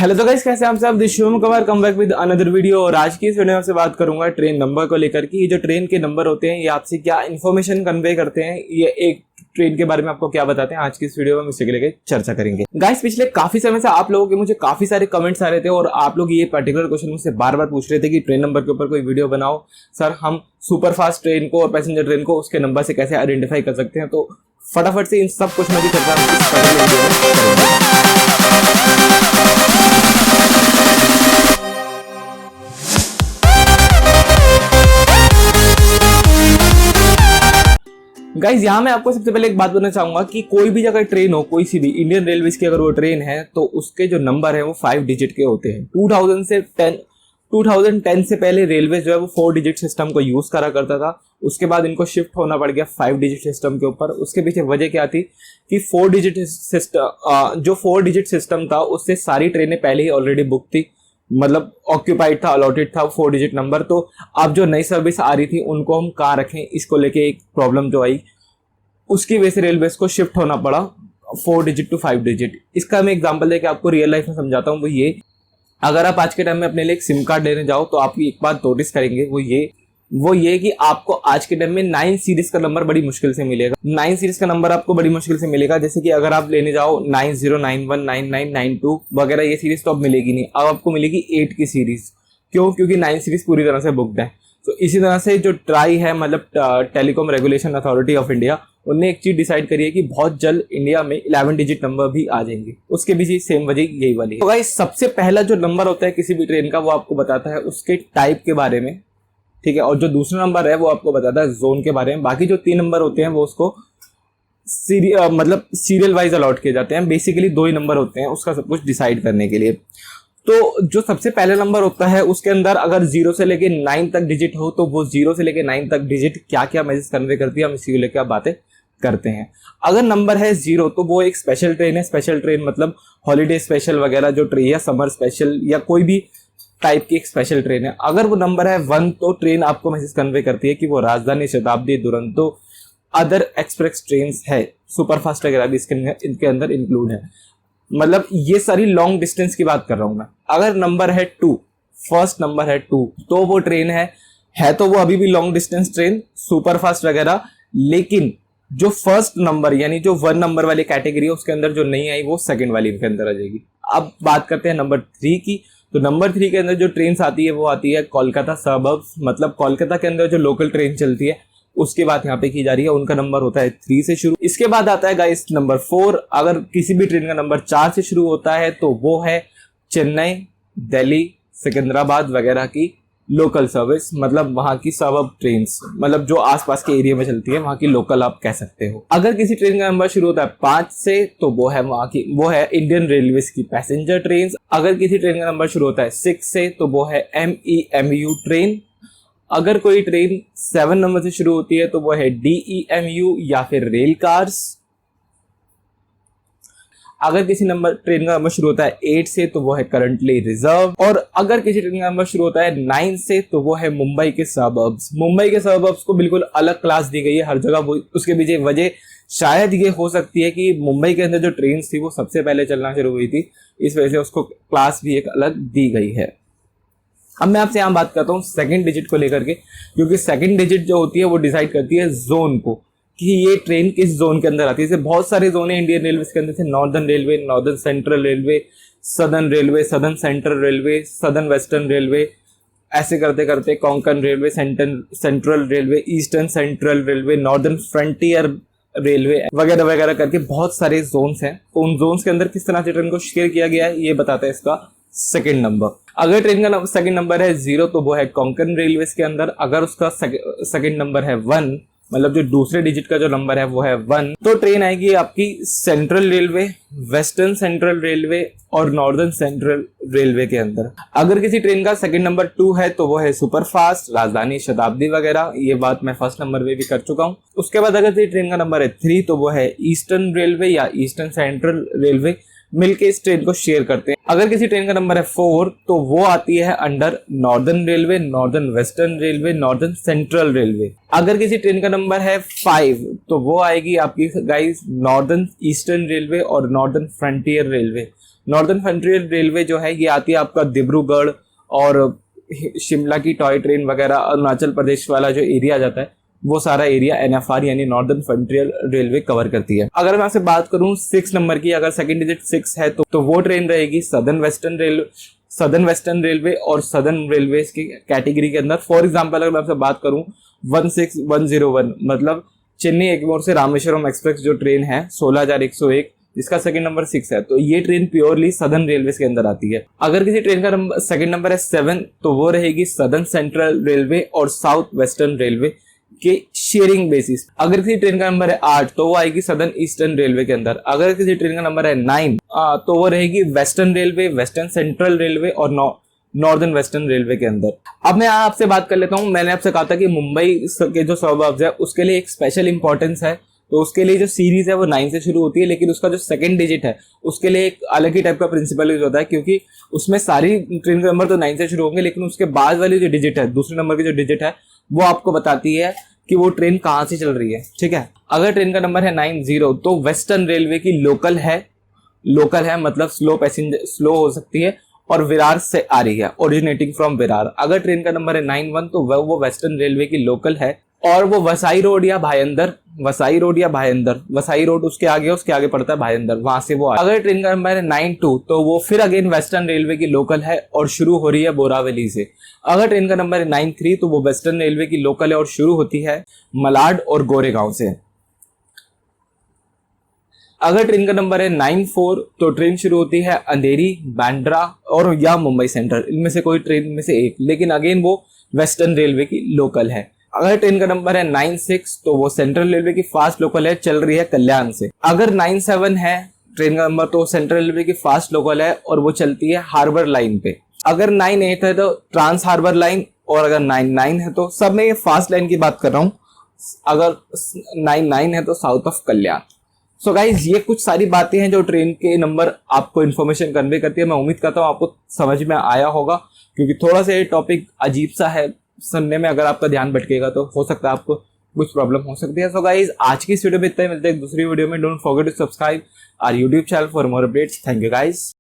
Hello तो guys, कैसे हैं आप सब। This Shubham Kumar come back with another video. और आज की इस वीडियो में आपसे बात करूंगा ट्रेन नंबर को लेकर कि ये जो ट्रेन के नंबर होते हैं ये आपसे क्या इन्फॉर्मेशन कन्वे करते हैं, ये एक ट्रेन के बारे में आपको क्या बताते हैं। आज की इस वीडियो में इसी के लेकर चर्चा करेंगे। गाइस, पिछले काफी समय से आप लोगों के मुझे काफी सारे कमेंट्स आ रहे थे और आप लोग ये पर्टिकुलर क्वेश्चन मुझसे बार बार पूछ रहे थे कि ट्रेन नंबर के ऊपर कोई वीडियो बनाओ सर, हम सुपर फास्ट ट्रेन को और पैसेंजर ट्रेन को उसके नंबर से कैसे आइडेंटिफाई कर सकते हैं। तो फटाफट से इन सब क्वेश्चनों की चर्चा इस पर्टिकुलर वीडियो में करेंगे। गाइज, यहाँ मैं आपको सबसे पहले एक बात बताना चाहूंगा कि कोई भी अगर ट्रेन हो, कोई सी भी इंडियन रेलवेज की अगर वो ट्रेन है तो उसके जो नंबर है वो 5 डिजिट के होते हैं। 2010 से पहले रेलवे जो है वो 4 डिजिट सिस्टम को यूज करा करता था। उसके बाद इनको शिफ्ट होना पड़ गया 5 डिजिट सिस्टम के ऊपर। उसके पीछे वजह क्या थी कि 4 डिजिट सिस्टम, जो 4 डिजिट सिस्टम था उससे सारी ट्रेनें पहले ही ऑलरेडी बुक थी, मतलब ऑक्यूपाइड था, अलॉटेड था 4 डिजिट नंबर। तो अब जो नई सर्विस आ रही थी उनको हम कहाँ रखें, इसको लेके एक प्रॉब्लम जो आई, उसकी वजह से रेलवेज को शिफ्ट होना पड़ा 4 डिजिट टू 5 डिजिट। इसका मैं एग्जांपल देके आपको रियल लाइफ में समझाता हूँ। वो ये, अगर आप आज के टाइम में अपने लिए एक सिम कार्ड लेने जाओ तो आप एक बात नोटिस करेंगे, वो ये कि आपको आज के टाइम में 9 सीरीज का नंबर बड़ी मुश्किल से मिलेगा। 9 सीरीज का नंबर आपको बड़ी मुश्किल से मिलेगा। जैसे कि अगर आप लेने जाओ 90, 91, 99, 92 वगैरह, ये सीरीज तो अब मिलेगी नहीं। अब आपको मिलेगी 8 की सीरीज। क्यों? क्योंकि 9 सीरीज पूरी तरह से बुकड है। तो इसी तरह से जो ट्राई है, मतलब telecom regulation authority of India, उन्होंने एक चीज डिसाइड करी है कि बहुत जल्द इंडिया में 11 डिजिट नंबर भी आ जाएंगे। उसके भी सेम वजह यही वाली है। तो गाइस, सबसे पहला जो नंबर होता है किसी भी ट्रेन का, वो आपको बताता है उसके टाइप के बारे में, ठीक है। और जो दूसरा नंबर है वो आपको बताता है जोन के बारे में। बाकी जो 3 नंबर होते हैं वो उसको मतलब सीरियल वाइज अलॉट किए जाते हैं। बेसिकली 2 ही नंबर होते हैं उसका सब कुछ डिसाइड करने के लिए। तो जो सबसे पहला नंबर होता है उसके अंदर अगर 0 से लेके 9 तक डिजिट हो तो वो 0 से लेके 9 तक डिजिट क्या क्या मैसेज कन्वे करती है, हम इसी को लेकर आप बातें करते हैं। अगर नंबर है 0 तो वो एक स्पेशल ट्रेन है। स्पेशल ट्रेन मतलब हॉलीडे स्पेशल वगैरह जो ट्रेन, या समर स्पेशल, या कोई भी टाइप की एक स्पेशल ट्रेन है। अगर वो नंबर है 1 तो ट्रेन आपको मैसेज कन्वे करती है कि वो राजधानी, शताब्दी, दुरंतो, अदर एक्सप्रेस ट्रेन है, सुपरफास्ट वगैरह भी इनके अंदर इंक्लूड है। मतलब ये सारी लॉन्ग डिस्टेंस की बात कर रहा हूं मैं। अगर नंबर है 2, फर्स्ट नंबर है 2, तो वो ट्रेन है तो वो अभी भी लॉन्ग डिस्टेंस ट्रेन, सुपरफास्ट वगैरह। लेकिन जो फर्स्ट नंबर यानी जो 1 नंबर वाली कैटेगरी है उसके अंदर जो नहीं आई वो सेकंड वाली के अंदर आ जाएगी। अब बात करते हैं नंबर 3 की। तो नंबर 3 के अंदर जो ट्रेन आती है वो आती है कोलकाता सबर्ब्स, मतलब कोलकाता के अंदर जो लोकल ट्रेन चलती है उसकी बात यहाँ पे की जा रही है। उनका नंबर होता है 3 से शुरू। इसके बाद आता है गाइस नंबर 4। अगर किसी भी ट्रेन का नंबर 4 से शुरू होता है तो वो है चेन्नई, दिल्ली, सिकंदराबाद वगैरह की लोकल सर्विस, मतलब वहां की सबअर्ब ट्रेन्स, मतलब जो आसपास के एरिया में चलती है वहां की लोकल आप कह सकते हो। अगर किसी ट्रेन का नंबर शुरू होता है 5 से तो वो है इंडियन रेलवेज की पैसेंजर ट्रेन। अगर किसी ट्रेन का नंबर शुरू होता है 6 से तो वो है MEMU ट्रेन। अगर कोई ट्रेन 7 नंबर से शुरू होती है तो वो है DEMU या फिर रेल कार्स। अगर किसी ट्रेन का नंबर शुरू होता है 8 से तो वो है करंटली रिजर्व। और अगर किसी ट्रेन का नंबर शुरू होता है 9 से तो वो है मुंबई के सबर्ब्स। मुंबई के सबर्ब्स को बिल्कुल अलग क्लास दी गई है हर जगह। उसके पीछे वजह शायद ये हो सकती है कि मुंबई के अंदर जो ट्रेन थी वो सबसे पहले चलना शुरू हुई थी, इस वजह से उसको क्लास भी एक अलग दी गई है। अब मैं आपसे यहाँ बात करता हूँ सेकंड डिजिट को लेकर के, क्योंकि सेकंड डिजिट जो होती है वो डिसाइड करती है जोन को, कि ये ट्रेन किस जोन के अंदर आती है। जैसे बहुत सारे जोन है इंडियन रेलवे के अंदर से, northern railway, northern central railway, southern railway, southern central railway, southern western railway, ऐसे करते करते Konkan railway, central railway, eastern central railway, northern frontier railway वगैरह वगैरह करके बहुत सारे जोन्स हैं। तो उन जोन्स के अंदर किस तरह से ट्रेन को शेयर किया गया है ये बताता है इसका सेकंड नंबर। अगर ट्रेन का सेकंड नंबर है 0 तो वो है कोंकण रेलवे के अंदर। अगर उसका सेकंड नंबर है 1, मतलब जो दूसरे डिजिट का जो नंबर है वो है 1, तो ट्रेन आएगी आपकी central railway, western central railway और नॉर्दर्न सेंट्रल रेलवे के अंदर। अगर किसी ट्रेन का सेकंड नंबर 2 है तो वो है सुपरफास्ट, राजधानी, शताब्दी वगैरह। ये बात मैं फर्स्ट नंबर पे भी कर चुका हूँ। उसके बाद अगर किसी ट्रेन का नंबर है 3 तो वो है ईस्टर्न रेलवे या ईस्टर्न सेंट्रल रेलवे, मिलके इस ट्रेन को शेयर करते हैं। अगर किसी ट्रेन का नंबर है 4 तो वो आती है under northern railway, northern western railway, northern central railway. अगर किसी ट्रेन का नंबर है 5 तो वो आएगी आपकी गाइस नॉर्दर्न ईस्टर्न रेलवे और northern frontier railway. Northern frontier railway जो है ये आती है आपका डिब्रूगढ़ और शिमला की टॉय ट्रेन वगैरह, अरुणाचल प्रदेश वाला जो एरिया जाता है वो सारा एरिया एनएफआर यानी नॉर्दर्न फ्रंटियर रेलवे कवर करती है। अगर मैं आपसे बात करूं 6 नंबर की, अगर सेकंड डिजिट 6 है तो वो ट्रेन रहेगी सदर्न वेस्टर्न रेलवे और सदर्न रेलवे की कैटेगरी के अंदर। फॉर एग्जांपल अगर मैं आपसे बात करूं 16101 मतलब चेन्नई एगमोर से रामेश्वरम एक्सप्रेस जो ट्रेन है 16101 जिसका सेकंड नंबर 6 है, तो ये ट्रेन प्योरली सदर्न रेलवे के अंदर आती है। अगर किसी ट्रेन का सेकंड नंबर है 7 तो वो रहेगी सदर्न सेंट्रल रेलवे और साउथ वेस्टर्न रेलवे के शेयरिंग बेसिस। अगर किसी ट्रेन का नंबर है 8 तो वो आएगी सदर्न ईस्टर्न रेलवे के अंदर। अगर किसी ट्रेन का नंबर है 9 तो वो रहेगी western railway, western central railway और नॉर्दर्न वेस्टर्न रेलवे के अंदर। अब मैं आपसे बात कर लेता हूं, मैंने आपसे कहा था कि मुंबई के जो सबअर्ब्स है उसके लिए एक स्पेशल इंपॉर्टेंस है, तो उसके लिए जो सीरीज है वो 9 से शुरू होती है, लेकिन उसका जो सेकंड डिजिट है उसके लिए एक अलग ही टाइप का प्रिंसिपल यूज होता है, क्योंकि उसमें सारी ट्रेन के नंबर तो 9 से शुरू होंगे, लेकिन उसके बाद वाली जो डिजिट है, दूसरे नंबर की जो डिजिट है वो आपको बताती है कि वो ट्रेन कहाँ से चल रही है। ठीक है, अगर ट्रेन का नंबर है 90 तो वेस्टर्न रेलवे की लोकल है मतलब स्लो हो सकती है और विरार से आ रही है, ओरिजिनेटिंग फ्रॉम विरार। अगर ट्रेन का नंबर है 91 तो वो वेस्टर्न रेलवे की लोकल है और वो वसाई रोड या भायंदर, वसाई रोड उसके आगे पड़ता है भायंदर, वहां से वो अगर ट्रेन का नंबर है 92 तो वो फिर अगेन वेस्टर्न रेलवे की लोकल है और शुरू हो रही है बोरावली से। अगर ट्रेन का नंबर है 93 तो वो वेस्टर्न रेलवे की लोकल है और शुरू होती है मलाड और गोरेगांव से। अगर ट्रेन का नंबर है 94 तो ट्रेन शुरू होती है अंधेरी, बांद्रा और या मुंबई सेंट्रल, इनमें से कोई ट्रेन में से एक, लेकिन अगेन वो वेस्टर्न रेलवे की लोकल है। अगर ट्रेन का नंबर है 96 तो वो सेंट्रल रेलवे की फास्ट लोकल है, चल रही है कल्याण से। अगर 97 है ट्रेन का नंबर तो सेंट्रल रेलवे की फास्ट लोकल है और वो चलती है हार्बर लाइन पे। अगर 98 है तो ट्रांस हार्बर लाइन, और अगर 99 है तो सब में ये फास्ट लाइन की बात कर रहा हूँ, अगर 99 है तो south of Kalyan. So guys ये कुछ सारी बातें हैं जो ट्रेन के नंबर आपको इन्फॉर्मेशन कन्वे करती है। मैं उम्मीद करता हूँ आपको समझ में आया होगा, क्योंकि थोड़ा सा ये टॉपिक अजीब सा है सुनने में, अगर आपका ध्यान भटकेगा तो हो सकता है आपको कुछ प्रॉब्लम हो सकती है। सो गाइज आज की इस वीडियो में इतना ही, मिलते हैं दूसरी वीडियो में। Don't forget to subscribe our YouTube channel for more updates. Thank you guys.